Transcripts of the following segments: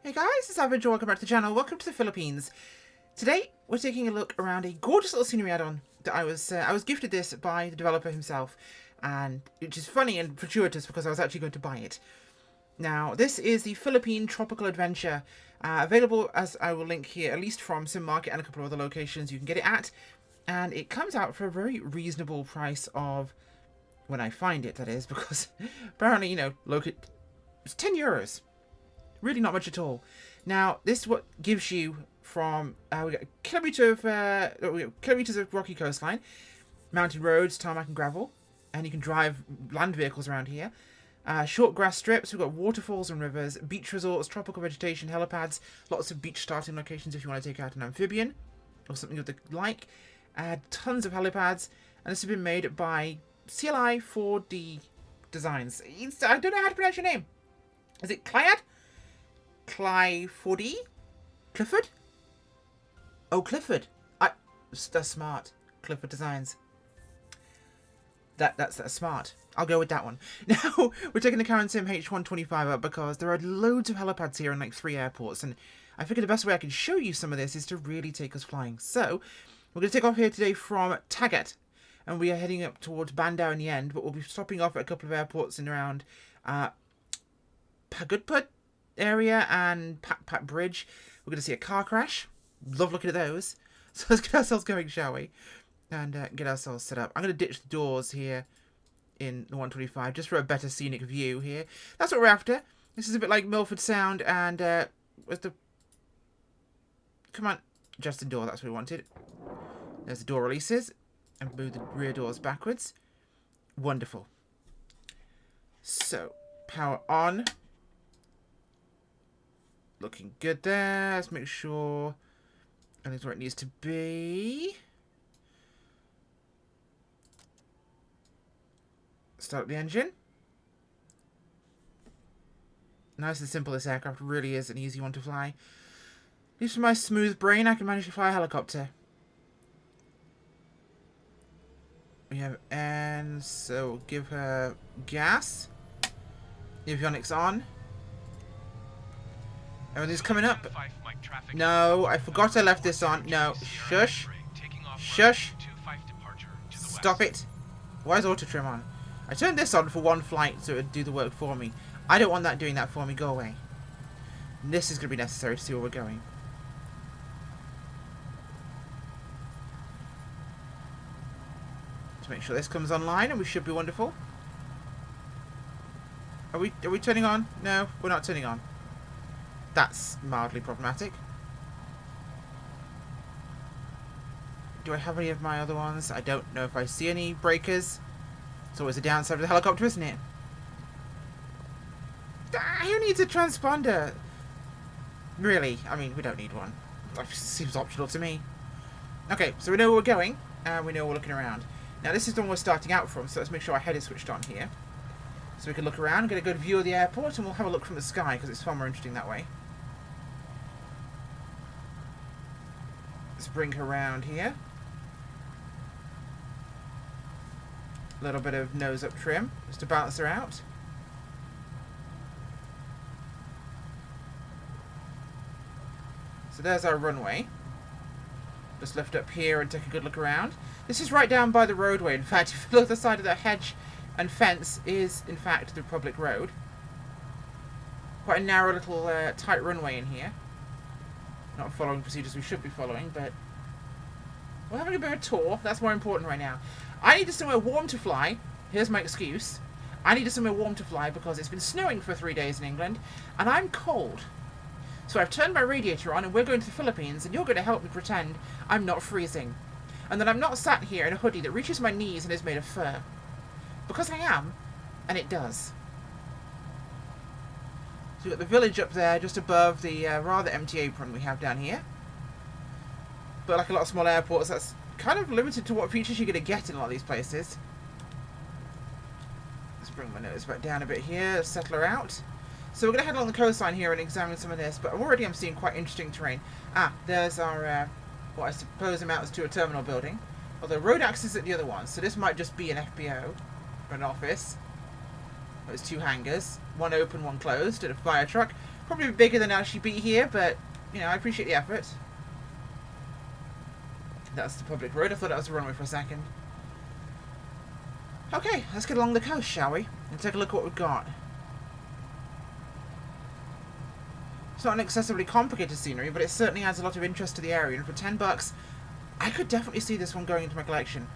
Hey guys, it's Average. Welcome back to the channel. Welcome to the Philippines. Today we're taking a look around a gorgeous little scenery add-on that I was gifted this by the developer himself, and which is funny and fortuitous because I was actually going to buy it. Now this is the Philippine Tropical Adventure, available, as I will link here, at least from Sim Market and a couple of other locations you can get it at, and it comes out for a very reasonable price of, when I find it, that is, because apparently, you know, it's €10. Really not much at all. Now, this is what gives you from we got kilometers of rocky coastline, mountain roads, tarmac and gravel, and you can drive land vehicles around here. Short grass strips, we've got waterfalls and rivers, beach resorts, tropical vegetation, helipads, lots of beach starting locations if you want to take out an amphibian or something of the like. Tons of helipads, and this has been made by CLI 4D Designs. I don't know how to pronounce your name. Is it Clyde? Clifford? Clifford? Oh, Clifford. That's smart. Clifford Designs. That's smart. I'll go with that one. Now, we're taking the Cowansim H125 up because there are loads of helipads here in like 3 airports, and I figured the best way I can show you some of this is to really take us flying. So, we're going to take off here today from Tagat, and we are heading up towards Bandar in the end, but we'll be stopping off at a couple of airports in around Pagudput area and Pat Bridge. We're going to see a car crash. Love looking at those. So let's get ourselves going, shall we? And get ourselves set up. I'm going to ditch the doors here in the 125 just for a better scenic view here. That's what we're after. This is a bit like Milford Sound and where's the... Come on. Justin door, that's what we wanted. There's the door releases. And move the rear doors backwards. Wonderful. So, power on. Looking good there. Let's make sure everything's where it needs to be. Start up the engine. Nice and simple, this aircraft really is an easy one to fly. At least for my smooth brain, I can manage to fly a helicopter. We have N, so we'll give her gas. Avionics on. Everything's coming up. No, I forgot I left this on. No, shush. Shush. Stop it. Why is auto trim on? I turned this on for one flight so it would do the work for me. I don't want that doing that for me. Go away. And this is going to be necessary to see where we're going. To make sure this comes online, and we should be wonderful. Are we turning on? No, we're not turning on. That's mildly problematic. Do I have any of my other ones? I don't know if I see any breakers. It's always a downside of the helicopter, isn't it? Who needs a transponder? Really? I mean, we don't need one. That seems optional to me. Okay, so we know where we're going, and we know we're looking around. Now, this is the one we're starting out from, so let's make sure our head is switched on here. So we can look around, get a good view of the airport, and we'll have a look from the sky, because it's far more interesting that way. Let's bring her around here. A little bit of nose up trim, just to balance her out. So there's our runway. Just lift up here and take a good look around. This is right down by the roadway. In fact, if you look at the side of the hedge and fence is, in fact, the public road. Quite a narrow little tight runway in here. Not following procedures we should be following, but we're having a bit of a tour. That's more important right now. I needed somewhere warm to fly. Here's my excuse. I needed somewhere warm to fly because it's been snowing for 3 days in England, and I'm cold. So I've turned my radiator on, and we're going to the Philippines, and you're going to help me pretend I'm not freezing. And that I'm not sat here in a hoodie that reaches my knees and is made of fur. Because I am, and it does. So we've got the village up there, just above the rather empty apron we have down here. But like a lot of small airports, that's kind of limited to what features you're going to get in a lot of these places. Let's bring my nose back down a bit here, settle her out. So we're going to head along the coastline here and examine some of this, but already I'm seeing quite interesting terrain. There's our, what I suppose amounts to a terminal building. Although road access is at the other one, so this might just be an FBO, or an office. There's 2 hangars, one open, one closed, and a fire truck. Probably bigger than actually be here, but, you know, I appreciate the effort. That's the public road. I thought that was a runway for a second. Okay, let's get along the coast, shall we? And take a look at what we've got. It's not an excessively complicated scenery, but it certainly adds a lot of interest to the area. And for $10, I could definitely see this one going into my collection.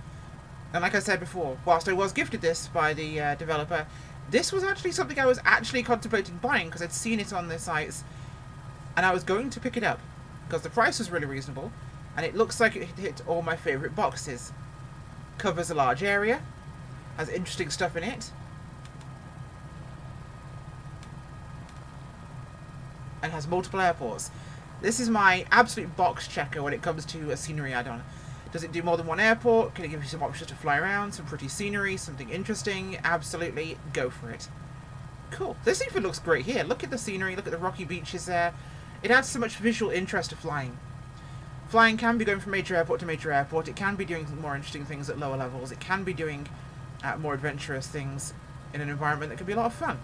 And like I said before, whilst I was gifted this by the developer, this was actually something I was actually contemplating buying because I'd seen it on their sites. And I was going to pick it up because the price was really reasonable. And it looks like it hit all my favourite boxes. Covers a large area. Has interesting stuff in it. And has multiple airports. This is my absolute box checker when it comes to a scenery add-on. Does it do more than one airport? Can it give you some options to fly around? Some pretty scenery? Something interesting? Absolutely, go for it. Cool. This even looks great here. Look at the scenery. Look at the rocky beaches there. It adds so much visual interest to flying. Flying can be going from major airport to major airport. It can be doing more interesting things at lower levels. It can be doing more adventurous things in an environment that can be a lot of fun.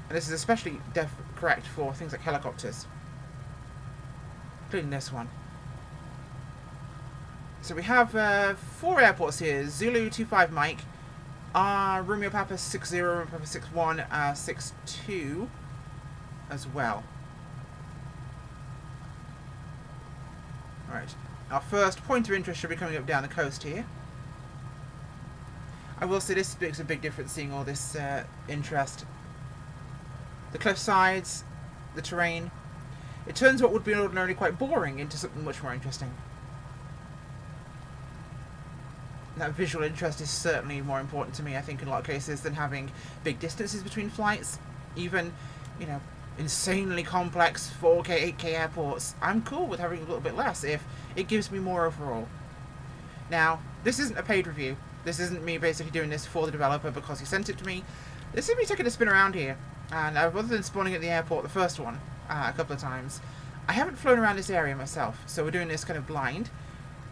And this is especially correct for things like helicopters. Including this one. So we have 4 airports here. Zulu 25 Mike. Romeo Papa 60, Romeo Papa 61, 62 as well. Right, our first point of interest should be coming up down the coast here. I will say this makes a big difference seeing all this interest. The cliff sides, the terrain. It turns what would be ordinarily quite boring into something much more interesting. That visual interest is certainly more important to me, I think, in a lot of cases than having big distances between flights. Even, you know, insanely complex 4K, 8K airports. I'm cool with having a little bit less if it gives me more overall. Now, this isn't a paid review. This isn't me basically doing this for the developer because he sent it to me. This is me taking a spin around here. And other than spawning at the airport, the first one, a couple of times, I haven't flown around this area myself. So we're doing this kind of blind.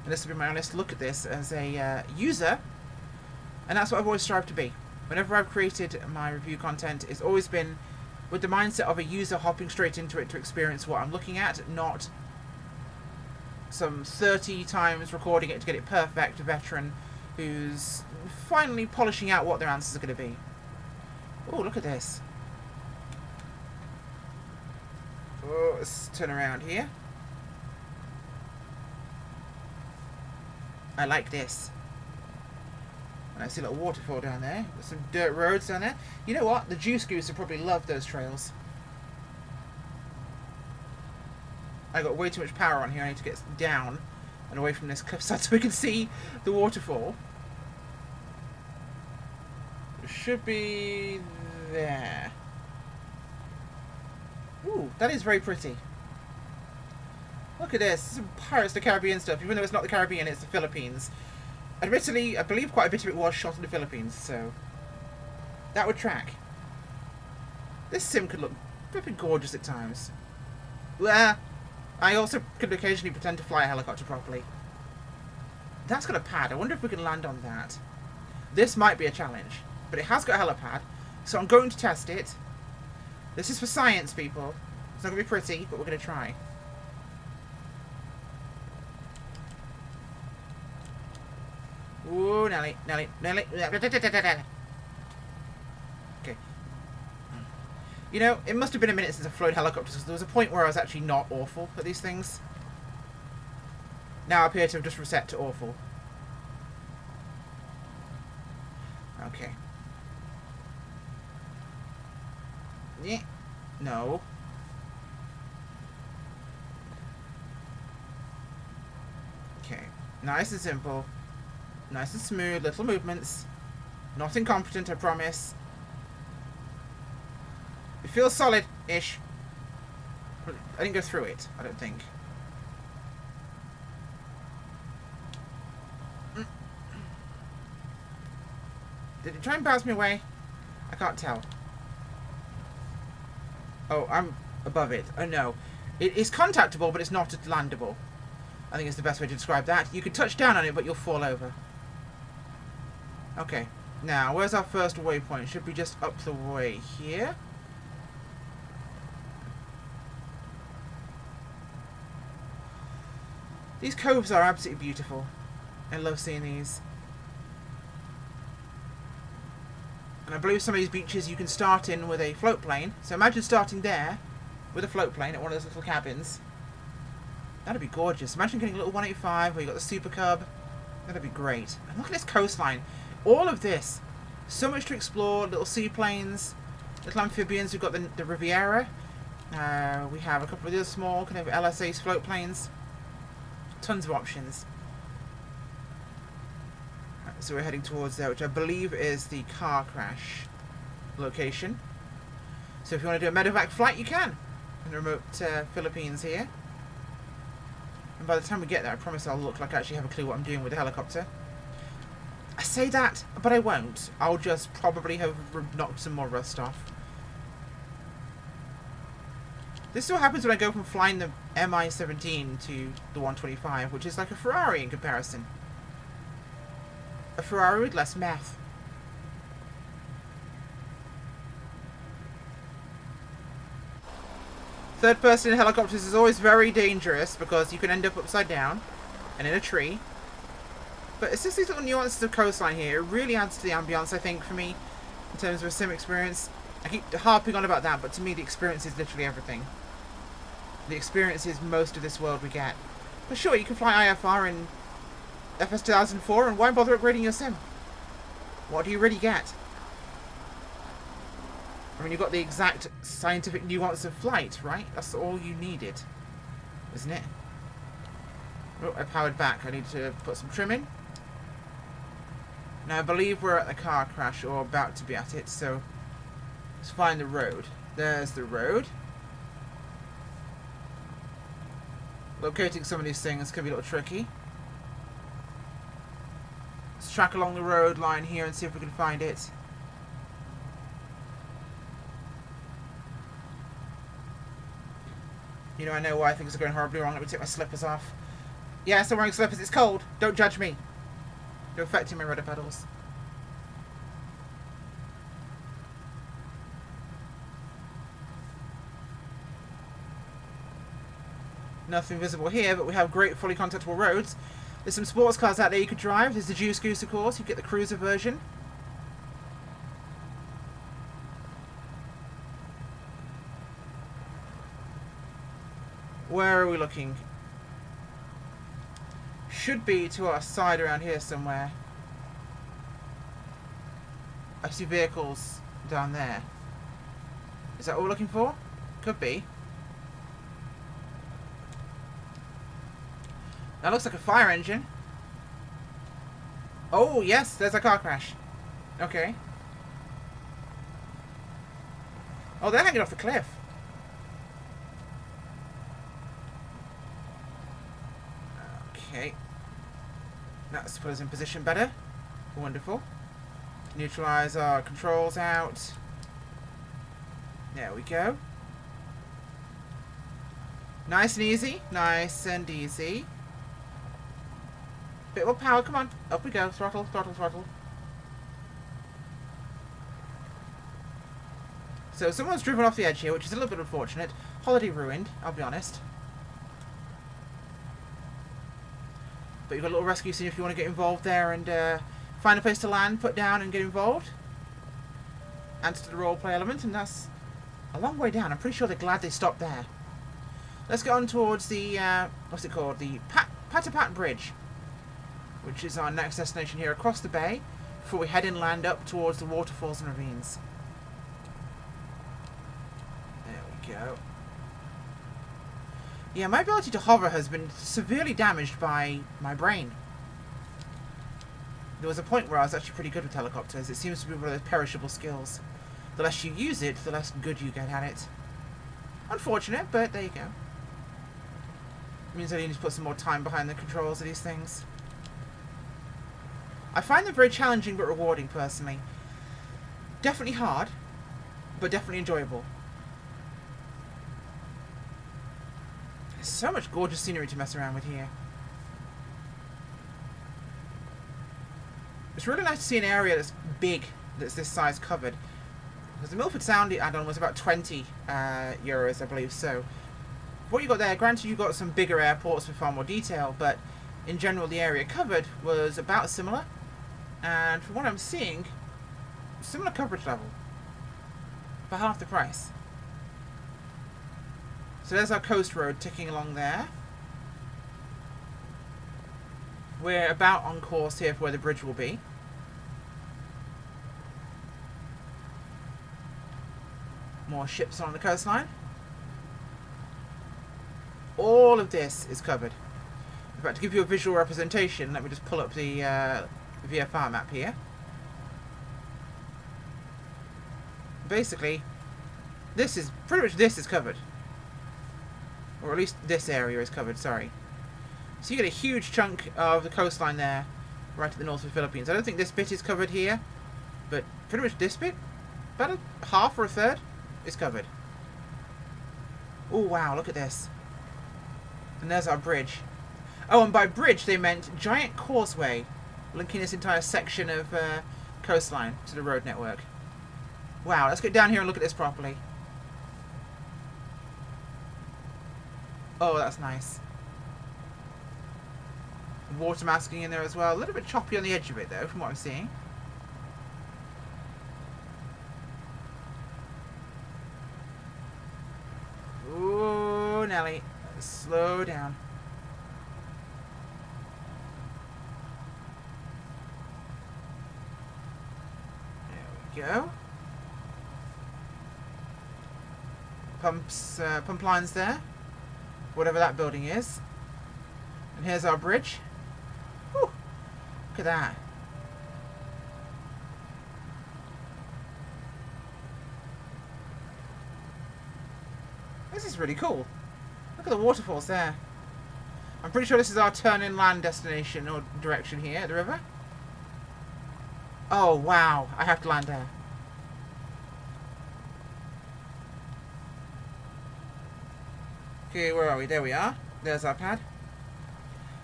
And this will be my honest look at this as a user. And that's what I've always strived to be. Whenever I've created my review content, it's always been with the mindset of a user hopping straight into it to experience what I'm looking at, not some 30 times recording it to get it perfect veteran who's finally polishing out what their answers are going to be. Oh, look at this. Oh, let's turn around here. I like this. And I see a little waterfall down there. There's some dirt roads down there. You know what? The Juice Goose would probably love those trails. I got way too much power on here. I need to get down and away from this cliffside so we can see the waterfall. It should be there. Ooh, that is very pretty. Look at this. This is Pirates of the Caribbean stuff. Even though it's not the Caribbean, it's the Philippines. Admittedly, I believe quite a bit of it was shot in the Philippines, so that would track. This sim could look flipping gorgeous at times. Well, I also could occasionally pretend to fly a helicopter properly. That's got a pad. I wonder if we can land on that. This might be a challenge, but it has got a helipad, so I'm going to test it. This is for science, people. It's not going to be pretty, but we're going to try. Ooh, Nelly. Okay. You know, it must have been a minute since I've flown helicopters, because there was a point where I was actually not awful at these things. Now I appear to have just reset to awful. Okay. Yeah. No. Okay. Nice and simple. Nice and smooth, little movements. Not incompetent, I promise. It feels solid-ish. I didn't go through it, I don't think. Did it try and bounce me away? I can't tell. Oh, I'm above it. Oh no. It is contactable, but it's not landable. I think it's the best way to describe that. You can touch down on it, but you'll fall over. Okay. Now, where's our first waypoint? Should be just up the way here. These coves are absolutely beautiful. I love seeing these. And I believe some of these beaches you can start in with a float plane. So imagine starting there with a float plane at one of those little cabins. That'd be gorgeous. Imagine getting a little 185 where you got the Super Cub. That'd be great. And look at this coastline. All of this. So much to explore. Little seaplanes, little amphibians. We've got the Riviera. We have a couple of other small kind of LSA's float planes. Tons of options. So we're heading towards there, which I believe is the car crash location. So if you want to do a medevac flight, you can. In the remote Philippines here. And by the time we get there, I promise I'll look like I actually have a clue what I'm doing with the helicopter. I say that, but I won't. I'll just probably have knocked some more rust off. This is what happens when I go from flying the Mi-17 to the 125, which is like a Ferrari in comparison. A Ferrari with less meth. Third person in helicopters is always very dangerous because you can end up upside down and in a tree. But it's just these little nuances of coastline here. It really adds to the ambience, I think, for me, in terms of a sim experience. I keep harping on about that, but to me the experience is literally everything. The experience is most of this world we get. But sure, you can fly IFR in FS 2004, and why bother upgrading your sim? What do you really get? I mean, you've got the exact scientific nuance of flight, right? That's all you needed, isn't it? Oh, I powered back. I need to put some trim in. Now, I believe we're at the car crash, or about to be at it, so let's find the road. There's the road. Locating some of these things can be a little tricky. Let's track along the road line here and see if we can find it. You know, I know why things are going horribly wrong. Let me take my slippers off. Yes, I'm wearing slippers. It's cold. Don't judge me. You're affecting my rudder pedals. Nothing visible here, but we have great fully contactable roads. There's some sports cars out there you could drive. There's the Juice Goose, of course. You get the cruiser version. Where are we looking? Should be to our side around here somewhere. I see vehicles down there. Is that what we're looking for? Could be. That looks like a fire engine. Oh, yes, there's a car crash. Okay. Oh, they're hanging off the cliff. Okay. That's put us in position better. Wonderful. Neutralize our controls out. There we go. Nice and easy. Nice and easy. Bit more power, come on. Up we go. Throttle, throttle, throttle. So someone's driven off the edge here, which is a little bit unfortunate. Holiday ruined, I'll be honest. But you've got a little rescue scene if you want to get involved there and find a place to land, put down and get involved. Adds to the roleplay element, and that's a long way down. I'm pretty sure they're glad they stopped there. Let's get on towards the, what's it called? The Patapat Bridge, which is our next destination here across the bay, before we head inland up towards the waterfalls and ravines. There we go. Yeah, my ability to hover has been severely damaged by my brain. There was a point where I was actually pretty good with helicopters. It seems to be one of those perishable skills. The less you use it, the less good you get at it. Unfortunate, but there you go. It means I need to put some more time behind the controls of these things. I find them very challenging but rewarding, personally. Definitely hard, but definitely enjoyable. There's so much gorgeous scenery to mess around with here. It's really nice to see an area that's big, that's this size covered. Because the Milford Sound add-on was about 20 euros, I believe, so what you got there, granted you got some bigger airports with far more detail, but in general the area covered was about similar. And from what I'm seeing, similar coverage level for half the price. So there's our coast road ticking along there. We're about on course here for where the bridge will be. More ships on the coastline. All of this is covered. In fact, to give you a visual representation, let me just pull up the VFR map here. Basically, this is pretty much this is covered, or at least this area is covered. Sorry. So you get a huge chunk of the coastline there, right at the north of the Philippines. I don't think this bit is covered here, but pretty much this bit, about a half or a third, is covered. Oh wow, look at this. And there's our bridge. Oh, and by bridge they meant giant causeway linking this entire section of coastline to the road network. Wow, let's get down here and look at this properly. Oh, that's nice. Water masking in there as well. A little bit choppy on the edge of it though, from what I'm seeing. Ooh, Nelly. Slow down. There we go. Pump lines there. Whatever that building is. And here's our bridge. Whew. Look at that. This is really cool. Look at the waterfalls there. I'm pretty sure this is our turn inland destination or direction here at the river. Oh wow, I have to land there. Okay, where are we? There we are. There's our pad.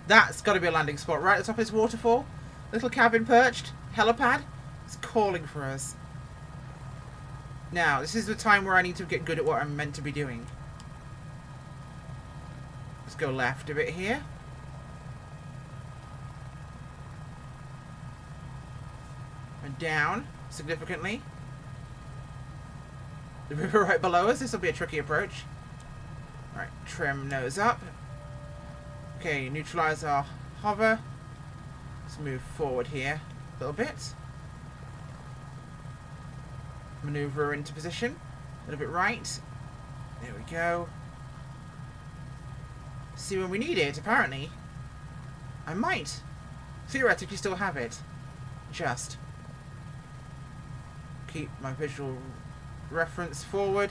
That's got to be a landing spot right at the top of this waterfall. Little cabin perched. Helipad. It's calling for us. Now, this is the time where I need to get good at what I'm meant to be doing. Let's go left a bit here. And down significantly. The river right below us. This will be a tricky approach. Alright, trim nose up. Okay, neutralize our hover. Let's move forward here a little bit. Maneuver into position. A little bit right. There we go. See when we need it, apparently. I might theoretically still have it. Just. Keep my visual reference forward.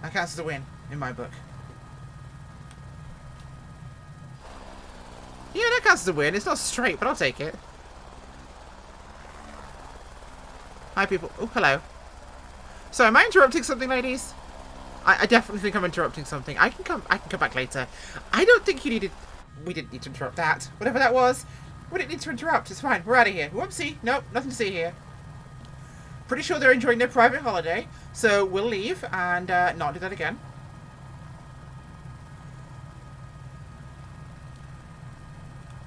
That counts as a win, in my book. Yeah, that counts as a win. It's not straight, but I'll take it. Hi, people. Oh, hello. So, am I interrupting something, ladies? I definitely think I'm interrupting something. I can come back later. I don't think you needed... We didn't need to interrupt that. Whatever that was, we didn't need to interrupt. It's fine. We're out of here. Whoopsie. Nope, nothing to see here. Pretty sure they're enjoying their private holiday, so we'll leave and not do that again.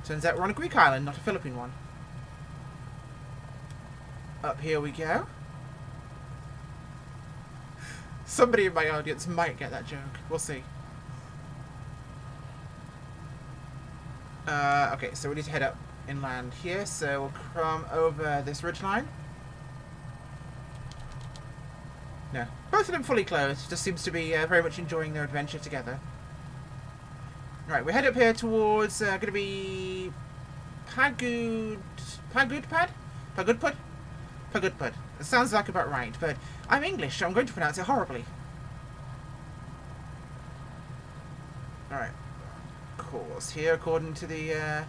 Turns out we're on a Greek island, not a Philippine one. Up here we go. Somebody in my audience might get that joke. We'll see. Okay, so we need to head up inland here, so we'll come over this ridgeline. No, both of them fully clothed. Just seems to be very much enjoying their adventure together. Right, we head up here towards going to be Pagudpud. It sounds like about right, but I'm English, so I'm going to pronounce it horribly. All right, course here according to the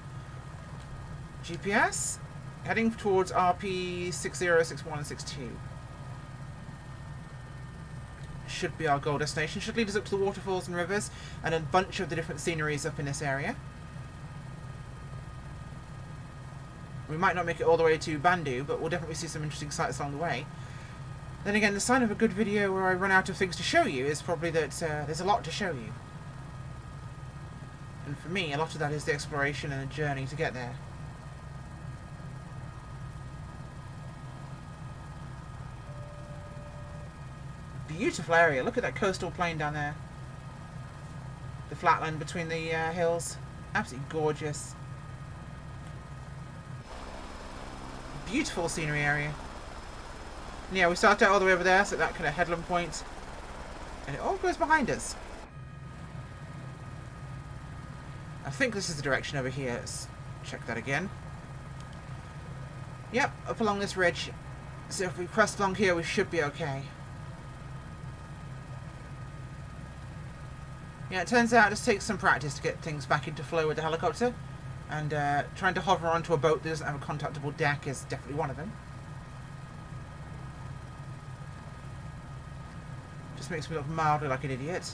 GPS, heading towards RP 6061 and 62. Should be our goal destination. Should lead us up to the waterfalls and rivers and a bunch of the different sceneries up in this area. We might not make it all the way to Bandu, but we'll definitely see some interesting sights along the way. Then again, the sign of a good video where I run out of things to show you is probably that there's a lot to show you. And for me, a lot of that is the exploration and the journey to get there. Beautiful area. Look at that coastal plain down there. The flatland between the hills. Absolutely gorgeous. Beautiful scenery area. And yeah, we start out all the way over there, so that kind of headland point. And it all goes behind us. I think this is the direction over here. Let's check that again. Yep, up along this ridge. So if we crest along here, we should be okay. Yeah, it turns out it just takes some practice to get things back into flow with the helicopter. And trying to hover onto a boat that doesn't have a contactable deck is definitely one of them. Just makes me look mildly like an idiot.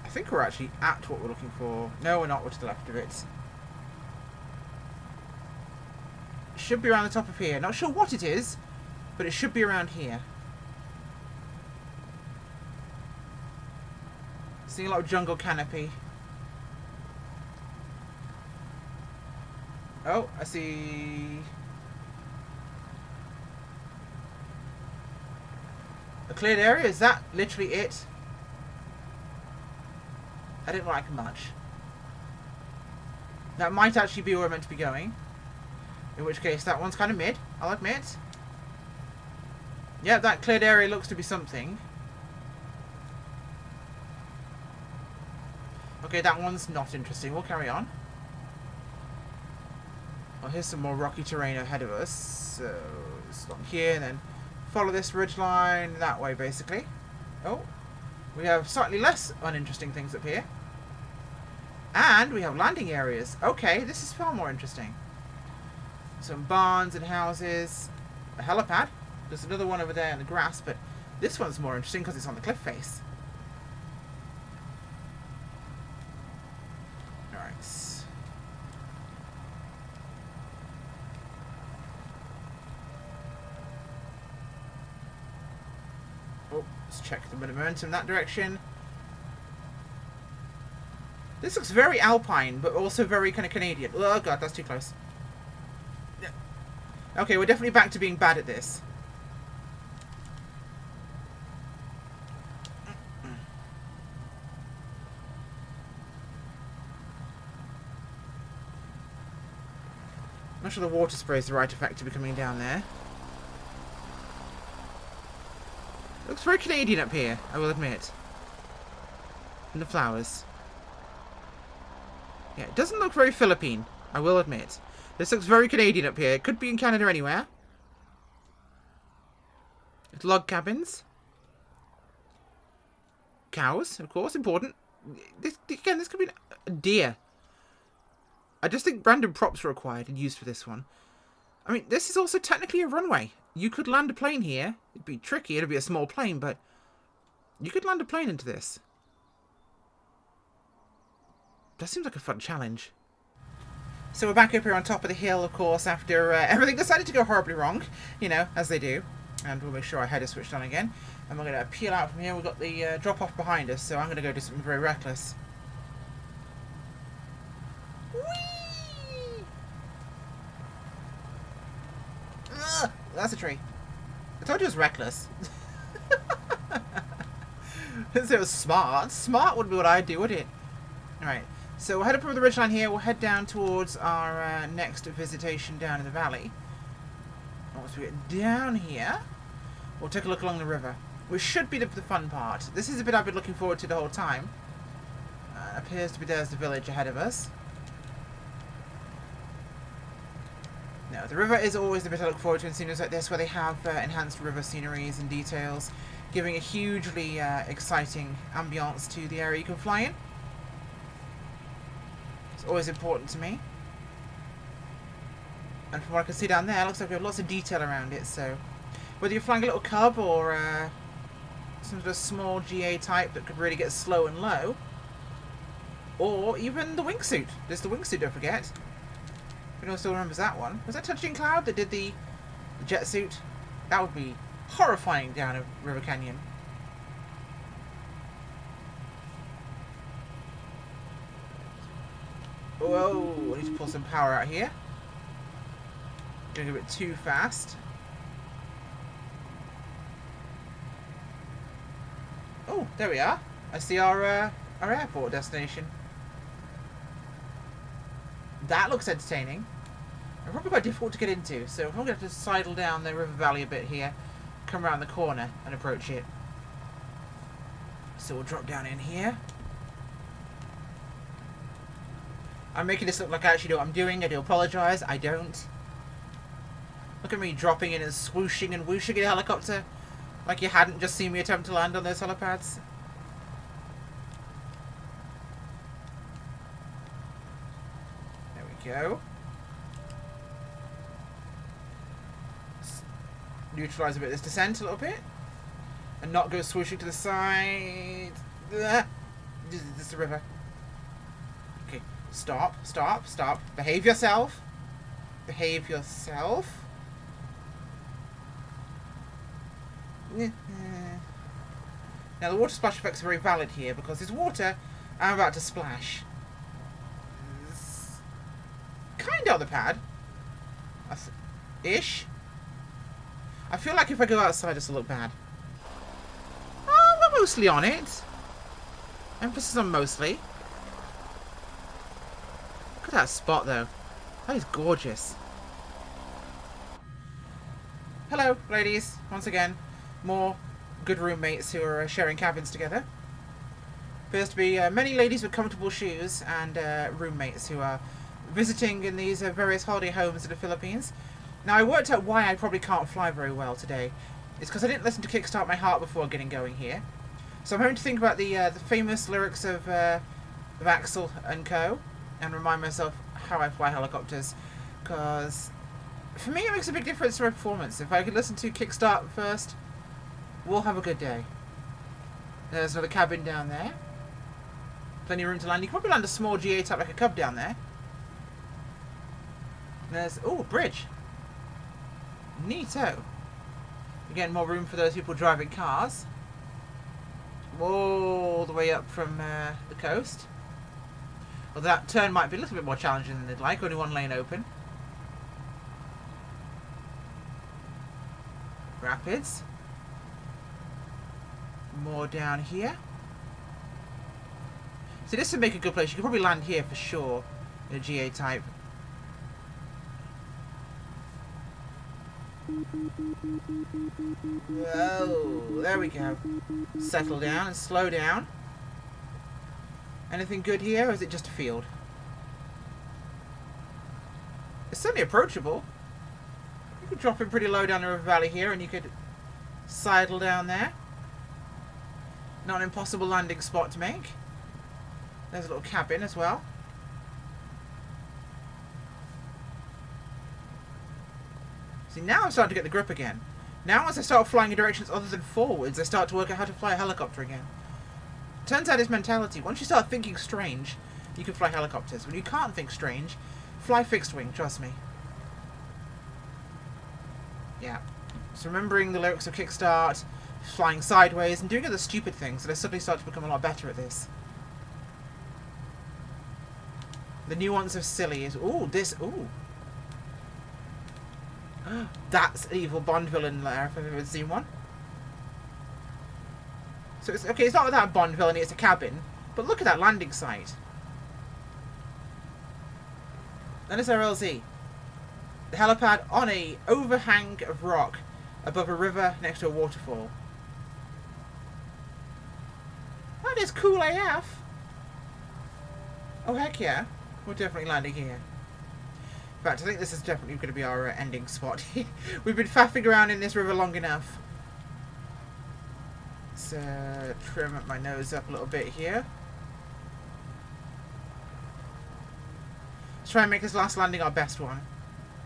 I think we're actually at what we're looking for. No, we're not. We're to the left of it. Should be around the top of here. Not sure what it is, but it should be around here. Seeing a lot of jungle canopy. Oh, I see a cleared area. Is that literally it? I didn't like much. That might actually be where we're meant to be going. In which case, that one's kind of mid, I'll admit. Yeah, that cleared area looks to be something. Okay, that one's not interesting. We'll carry on. Well, here's some more rocky terrain ahead of us. So, stop here and then follow this ridgeline that way, basically. Oh, we have slightly less uninteresting things up here. And we have landing areas. Okay, this is far more interesting. Some barns and houses. A helipad. There's another one over there in the grass, but this one's more interesting because it's on the cliff face. Alright. Oh, let's check the momentum in that direction. This looks very alpine, but also very kind of Canadian. Oh god, that's too close. Okay, we're definitely back to being bad at this. I'm not sure the water spray is the right effect to be coming down there. It looks very Canadian up here, I will admit. And the flowers. Yeah, it doesn't look very Philippine, I will admit. This looks very Canadian up here. It could be in Canada anywhere. It's log cabins. Cows, of course, important. Again, this could be a deer. I just think random props are required and used for this one. I mean, this is also technically a runway. You could land a plane here. It'd be tricky. It'd be a small plane, but you could land a plane into this. That seems like a fun challenge. So we're back up here on top of the hill, of course, after everything decided to go horribly wrong, you know, as they do. And we'll make sure our head is switched on again. And we're going to peel out from here. We've got the drop-off behind us, so I'm going to go do something very reckless. Whee! Ugh, that's a tree. I told you it was reckless. It was smart. Smart would be what I'd do, wouldn't it? Alright. So we'll head up over the ridgeline here. We'll head down towards our next visitation down in the valley. Once we get down here, we'll take a look along the river, which should be the fun part. This is a bit I've been looking forward to the whole time. Appears to be there's the village ahead of us. Now, the river is always the bit I look forward to in sceneries like this, where they have enhanced river sceneries and details, giving a hugely exciting ambiance to the area you can fly in. It's always important to me. And from what I can see down there, it looks like we have lots of detail around it, so whether you're flying a little cub or some sort of small GA type that could really get slow and low, Or even the wingsuit. There's the wingsuit, don't forget. If anyone still remembers that one. Was that Touching Cloud that did the jet suit? That would be horrifying down a river canyon. Whoa, I need to pull some power out here. Going a bit too fast. Oh, there we are. I see our airport destination. That looks entertaining. And probably quite difficult to get into, so I'm going to have to sidle down the river valley a bit here, come around the corner and approach it. So we'll drop down in here. I'm making this look like I actually know what I'm doing. I do apologise. I don't. Look at me dropping in and swooshing and whooshing in a helicopter. Like you hadn't just seen me attempt to land on those helipads. There we go. Neutralise a bit of this descent a little bit. And not go swooshing to the side. This is the river. Okay. Stop, stop, stop. Behave yourself. Behave yourself. Now the water splash effects are very valid here because there's water I'm about to splash. It's kind of on the pad. Ish. I feel like if I go outside this will look bad. Oh, we're mostly on it. Emphasis on mostly. Look at that spot though. That is gorgeous. Hello, ladies. Once again, more good roommates who are sharing cabins together. Appears to be many ladies with comfortable shoes and roommates who are visiting in these various holiday homes in the Philippines. Now, I worked out why I probably can't fly very well today. It's because I didn't listen to Kickstart My Heart before getting going here. So I'm having to think about the famous lyrics of Axel and Co. and remind myself how I fly helicopters. Because for me, it makes a big difference to my performance. If I could listen to Kickstart first, we'll have a good day. There's another cabin down there. Plenty of room to land. You can probably land a small GA type like a Cub down there. There's, oh, a bridge. Neato. Again, more room for those people driving cars. All the way up from the coast. Well, that turn might be a little bit more challenging than they'd like. Only one lane open. Rapids. More down here. So this would make a good place. You could probably land here for sure in a GA type. Whoa, there we go. Settle down and slow down. Anything good here, or is it just a field? It's certainly approachable. You could drop in pretty low down the river valley here and you could sidle down there. Not an impossible landing spot to make. There's a little cabin as well. See, now I'm starting to get the grip again. Now once I start flying in directions other than forwards, I start to work out how to fly a helicopter again. Turns out it's mentality. Once you start thinking strange, you can fly helicopters. When you can't think strange, fly fixed wing, trust me. Yeah. So remembering the lyrics of Kickstart, flying sideways, and doing other stupid things, and I suddenly start to become a lot better at this. The nuance of silly is, ooh, this, ooh. That's an evil Bond villain there, if I've ever seen one. So it's, okay, it's not that Bond villain, it's a cabin, but look at that landing site. That is our LZ. The helipad on a overhang of rock above a river next to a waterfall. That is cool AF. Oh heck yeah, we're definitely landing here. In fact, I think this is definitely going to be our ending spot. We've been faffing around in this river long enough. Let's trim my nose up a little bit here. Let's try and make this last landing our best one.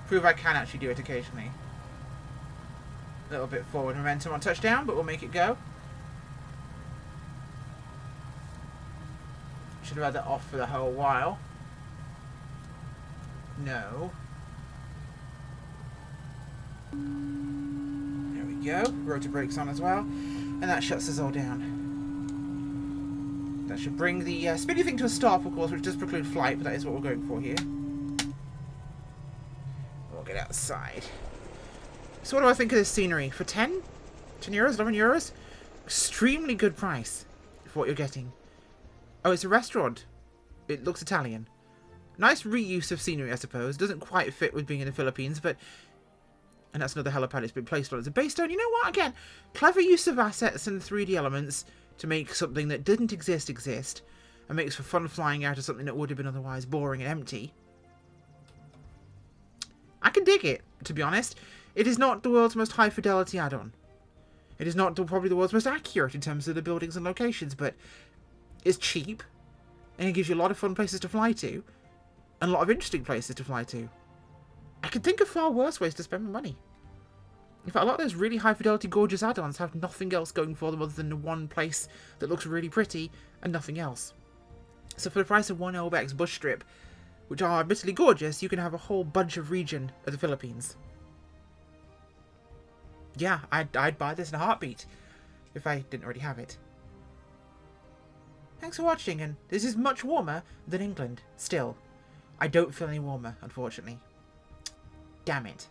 Prove I can actually do it occasionally. A little bit forward momentum on touchdown, but we'll make it go. should have had that off for the whole while. No. There we go. Rotor brakes on as well. And that shuts us all down. That should bring the spinny thing to a stop, of course, which does preclude flight, but that is what we're going for here. We'll get outside. So what do I think of this scenery? For 10? 10 euros? 11 euros? Extremely good price for what you're getting. Oh, it's a restaurant. It looks Italian. Nice reuse of scenery, I suppose. Doesn't quite fit with being in the Philippines, but... And that's another helipad it's been placed on as a base stone. You know what? Again, clever use of assets and 3D elements to make something that didn't exist, and makes for fun flying out of something that would have been otherwise boring and empty. I can dig it, to be honest. It is not the world's most high-fidelity add-on. It is not probably the world's most accurate in terms of the buildings and locations, but it's cheap, and it gives you a lot of fun places to fly to, and a lot of interesting places to fly to. I can think of far worse ways to spend my money. In fact, a lot of those really high-fidelity, gorgeous add-ons have nothing else going for them other than the one place that looks really pretty and nothing else. So for the price of one Elbex bush strip, which are admittedly gorgeous, you can have a whole bunch of region of the Philippines. Yeah, I'd buy this in a heartbeat if I didn't already have it. Thanks for watching, and this is much warmer than England. Still, I don't feel any warmer, unfortunately. Damn it.